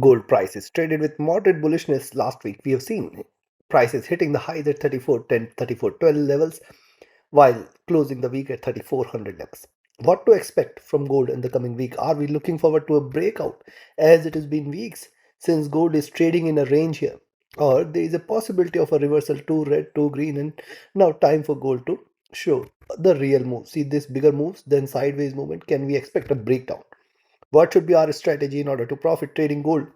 Gold prices traded with moderate bullishness last week. We have seen prices hitting the highs at 34.10, 34.12 levels while closing the week at 3400 levels. What to expect from gold in the coming week? Are we looking forward to a breakout as it has been weeks since gold is trading in a range here? Or there is a possibility of a reversal to red, to green, and now time for gold to show the real move. See this bigger moves, then sideways movement. Can we expect a breakdown? What should be our strategy in order to profit trading gold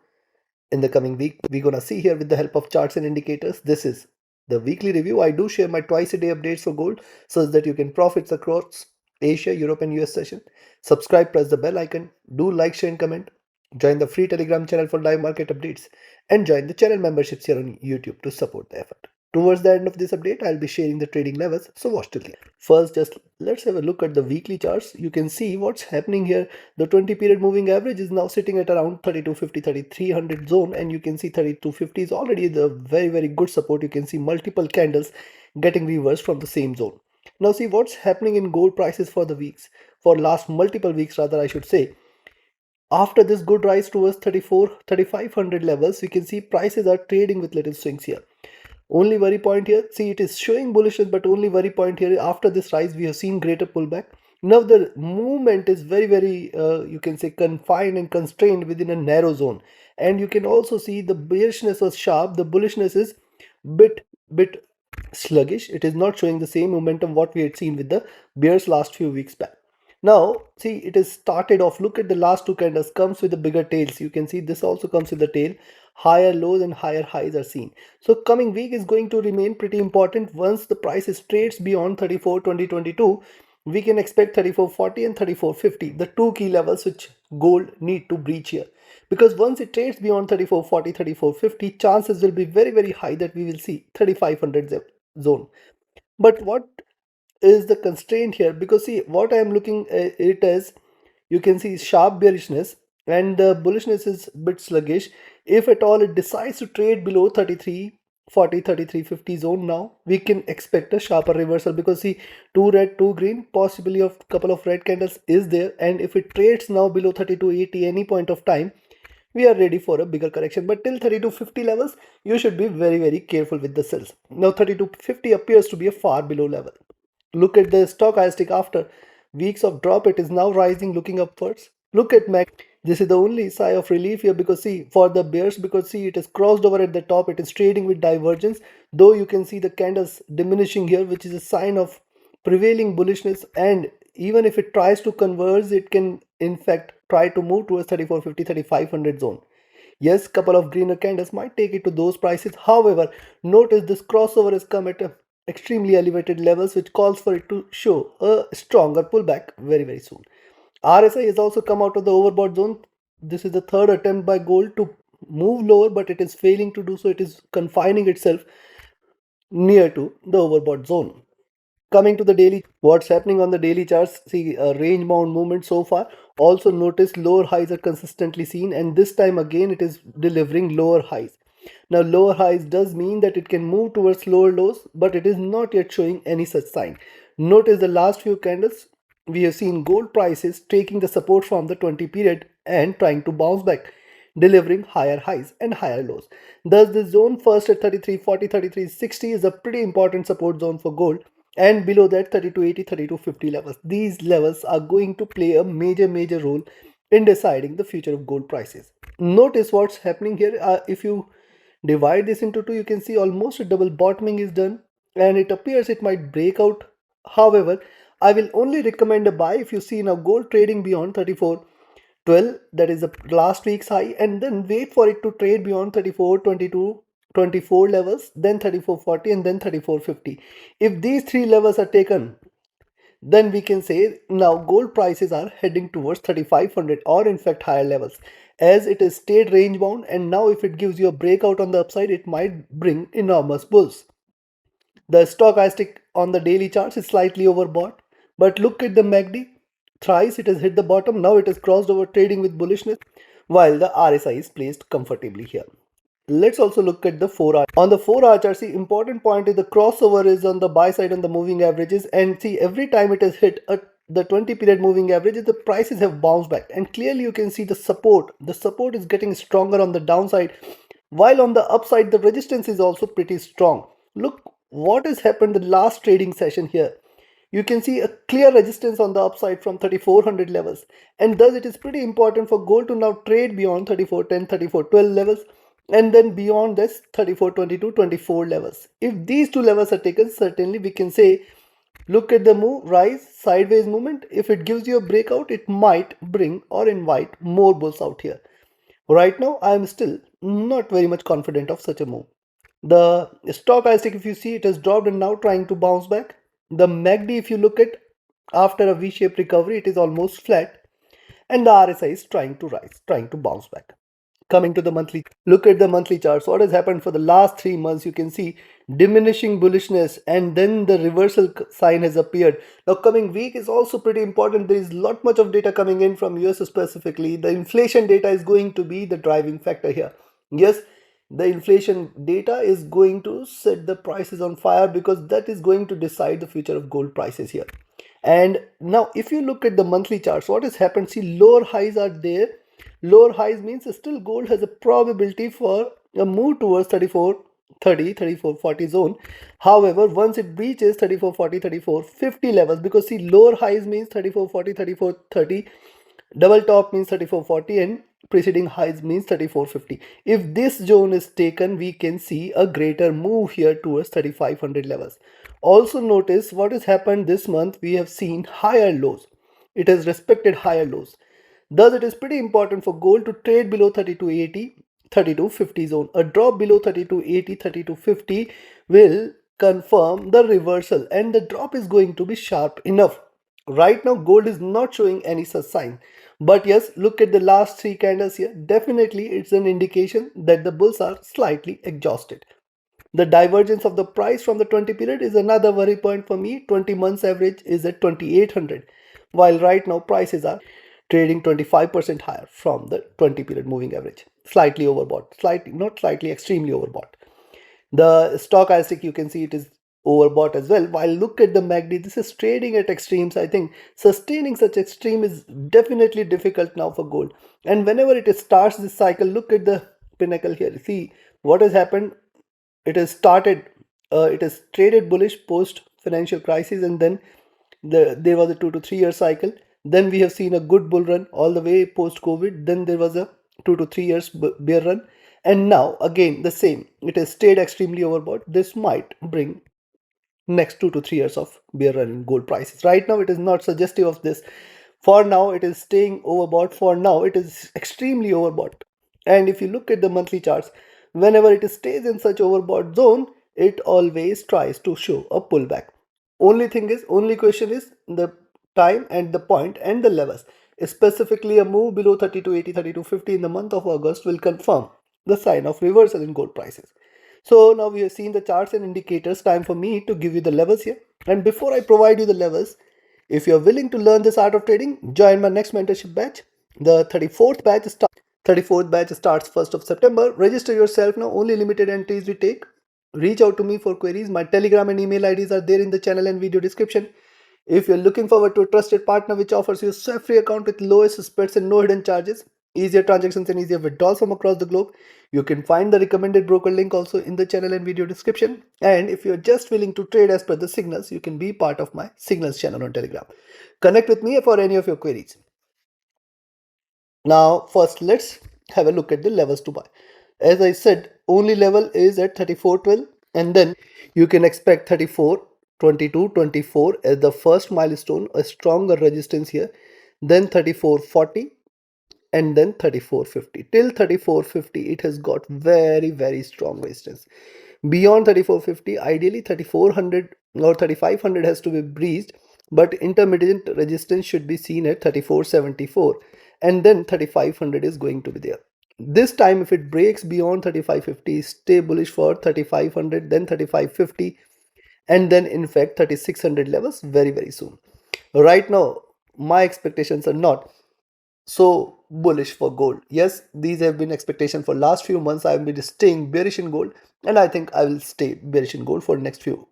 in the coming week? We're gonna see here with the help of charts and indicators. This is the weekly review. I do share my twice a day updates for gold so that you can profit across Asia, Europe, and US session. Subscribe, press the bell icon, do like, share, and comment. Join the free Telegram channel for live market updates and join the channel memberships here on YouTube to support the effort. Towards the end of this update, I'll be sharing the trading levels, so watch till the end. First, just let's have a look at the weekly charts. You can see what's happening here. The 20 period moving average is now sitting at around 3250, 3300 zone, and you can see 3250 is already the very good support. You can see multiple candles getting reversed from the same zone. Now see what's happening in gold prices for the weeks, for last multiple weeks rather I should say. After this good rise towards 3500 levels, we can see prices are trading with little swings here. Only worry point here, see it is showing bullishness, but only worry point here, after this rise we have seen greater pullback. Now the movement is very you can say confined and constrained within a narrow zone, and you can also see the bearishness was sharp, the bullishness is bit sluggish. It is not showing the same momentum what we had seen with the bears last few weeks back. Now see it is started off, look at the last two candles, comes with the bigger tails. You can see this also comes with the tail. Higher lows and higher highs are seen. So coming week is going to remain pretty important. Once the price trades beyond 34 2022, we can expect 3440 and 3450, the two key levels which gold need to breach here. Because once it trades beyond 3440, 3450, chances will be very high that we will see 3500 zone. But what is the constraint here? Because see what I am looking at it as, you can see sharp bearishness and the bullishness is a bit sluggish. If at all it decides to trade below 3340, 3350 zone, now we can expect a sharper reversal, because see two red, two green, possibly a couple of red candles is there, and if it trades now below 3280 any point of time, we are ready for a bigger correction. But till 3250 levels you should be very careful with the sells. Now 3250 appears to be a far below level. Look at the stochastic. After weeks of drop, it is now rising, looking upwards. Look at MAC. This is the only sigh of relief here, because see for the bears, because see it is crossed over at the top, it is trading with divergence, though you can see the candles diminishing here, which is a sign of prevailing bullishness. And even if it tries to converge, it can in fact try to move towards 3450, 3500 zone. Yes, couple of greener candles might take it to those prices. However, notice this crossover has come at a extremely elevated levels, which calls for it to show a stronger pullback very soon. RSI has also come out of the overbought zone. This is the third attempt by gold to move lower, but it is failing to do so. It is confining itself near to the overbought zone. Coming to the daily, what's happening on the daily charts? See a range bound movement so far. Also notice lower highs are consistently seen, and this time again it is delivering lower highs. Now lower highs does mean that it can move towards lower lows, but it is not yet showing any such sign. Notice the last few candles, we have seen gold prices taking the support from the 20 period and trying to bounce back, delivering higher highs and higher lows. Thus the zone first at 3340, 3360 is a pretty important support zone for gold, and below that 3280, 3250 levels. These levels are going to play a major role in deciding the future of gold prices. Notice what's happening here. If you divide this into two, you can see almost a double bottoming is done, and it appears it might break out. However, I will only recommend a buy if you see now gold trading beyond 3412, that is the last week's high, and then wait for it to trade beyond 3422, 24 levels, then 3440, and then 3450. If these three levels are taken, then we can say now gold prices are heading towards 3500 or in fact higher levels, as it is stayed range bound, and now if it gives you a breakout on the upside, it might bring enormous bulls. The stochastic on the daily charts is slightly overbought, but look at the MACD. Thrice it has hit the bottom, now it has crossed over, trading with bullishness, while the RSI is placed comfortably here. Let's also look at the 4-hour. On the 4-hour chart, see important point is the crossover is on the buy side on the moving averages, and see every time it has hit a the 20 period moving averages, the prices have bounced back, and clearly you can see the support is getting stronger on the downside, while on the upside the resistance is also pretty strong. Look what has happened the last trading session here. You can see a clear resistance on the upside from 3400 levels, and thus it is pretty important for gold to now trade beyond 3410, 3412 levels, and then beyond this 3422, 24 levels. If these two levels are taken, certainly we can say, look at the move, rise, sideways movement. If it gives you a breakout, it might bring or invite more bulls out here. Right now, I am still not very much confident of such a move. The stochastic, if you see, it has dropped and now trying to bounce back. The MACD, if you look at, after a V-shaped recovery, it is almost flat, and the RSI is trying to rise, trying to bounce back. Coming to the monthly, look at the monthly charts. What has happened for the last 3 months? You can see diminishing bullishness, and then the reversal sign has appeared. Now coming week is also pretty important. There is lot much of data coming in from US specifically. The inflation data is going to be the driving factor here. Yes, the inflation data is going to set the prices on fire, because that is going to decide the future of gold prices here. And now if you look at the monthly charts, what has happened? See, lower highs are there. Lower highs means still gold has a probability for a move towards 3430, 3440 zone. However, once it breaches 3440, 3450 levels, because see, lower highs means 3440, 3430, double top means 3440, and preceding highs means 3450. If this zone is taken, we can see a greater move here towards 3500 levels. Also notice what has happened this month. We have seen higher lows. It has respected higher lows. Thus, it is pretty important for gold to trade below 3280, 3250 zone. A drop below 3280, 3250 will confirm the reversal, and the drop is going to be sharp enough. Right now, gold is not showing any such sign. But yes, look at the last 3 candles here. Definitely, it's an indication that the bulls are slightly exhausted. The divergence of the price from the 20 period is another worry point for me. 20 months average is at 2800, while right now prices are trading 25% higher from the 20 period moving average. Slightly overbought, slightly, not slightly, extremely overbought. The stochastic, you can see it is overbought as well. While look at the MACD, this is trading at extremes. I think sustaining such extreme is definitely difficult now for gold. And whenever it starts this cycle, look at the pinnacle here. See what has happened. It has started, it has traded bullish post financial crisis, and then there was a 2 to 3 year cycle. Then we have seen a good bull run all the way post COVID. Then there was a 2 to 3 years bear run, and now again the same. It has stayed extremely overbought. This might bring next 2 to 3 years of bear run in gold prices. Right now it is not suggestive of this. For now it is staying overbought. For now it is extremely overbought. And if you look at the monthly charts, whenever it stays in such overbought zone, it always tries to show a pullback. Only question is the time and the point and the levels. Specifically, a move below 3280, 3250 in the month of August will confirm the sign of reversal in gold prices. So now we have seen the charts and indicators. Time for me to give you the levels here. And before I provide you the levels, if you are willing to learn this art of trading, join my next mentorship batch. The 34th batch starts 1st of September. Register yourself now. Only limited entries we take. Reach out to me for queries. My Telegram and email IDs are there in the channel and video description. If you're looking forward to a trusted partner which offers you a swap-free account with lowest spreads and no hidden charges, easier transactions and easier withdrawals from across the globe, you can find the recommended broker link also in the channel and video description. And if you're just willing to trade as per the signals, you can be part of my signals channel on Telegram. Connect with me for any of your queries. Now, first let's have a look at the levels to buy. As I said, only level is at 34.12, and then you can expect 34.22, 24 as the first milestone, a stronger resistance here, then 34.40, and then 34.50. Till 34.50 it has got very strong resistance. Beyond 34.50, ideally 3400 or 3500 has to be breached, but intermediate resistance should be seen at 34.74, and then 3500 is going to be there. This time if it breaks beyond 3550, stay bullish for 3500, then 3550, and then in fact 3600 levels very soon. Right now my expectations are not so bullish for gold. Yes, these have been expectations for last few months. I have been staying bearish in gold, and I think I will stay bearish in gold for next few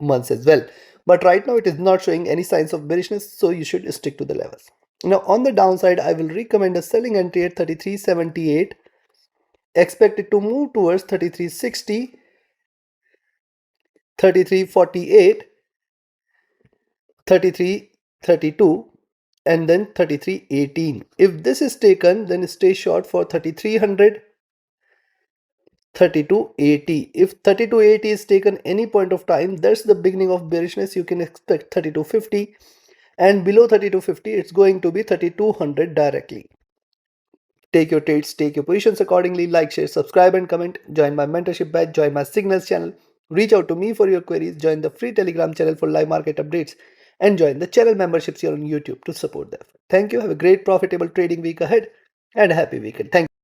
months as well. But right now it is not showing any signs of bearishness, so you should stick to the levels. Now on the downside, I will recommend a selling entry at 33.78. Expect it to move towards 33.60, 33.48, 33.32, and then 33.18. If this is taken, then stay short for 3300, 3280. If 3280 is taken any point of time, that's the beginning of bearishness. You can expect 3250, and below 3250 it's going to be 3200 directly. Take your trades, take your positions accordingly. Like, share, subscribe, and comment. Join my mentorship batch, join my signals channel. Reach out to me for your queries. Join the free Telegram channel for live market updates, and join the channel memberships here on YouTube to support them. Thank you. Have a great profitable trading week ahead and a happy weekend. Thank you.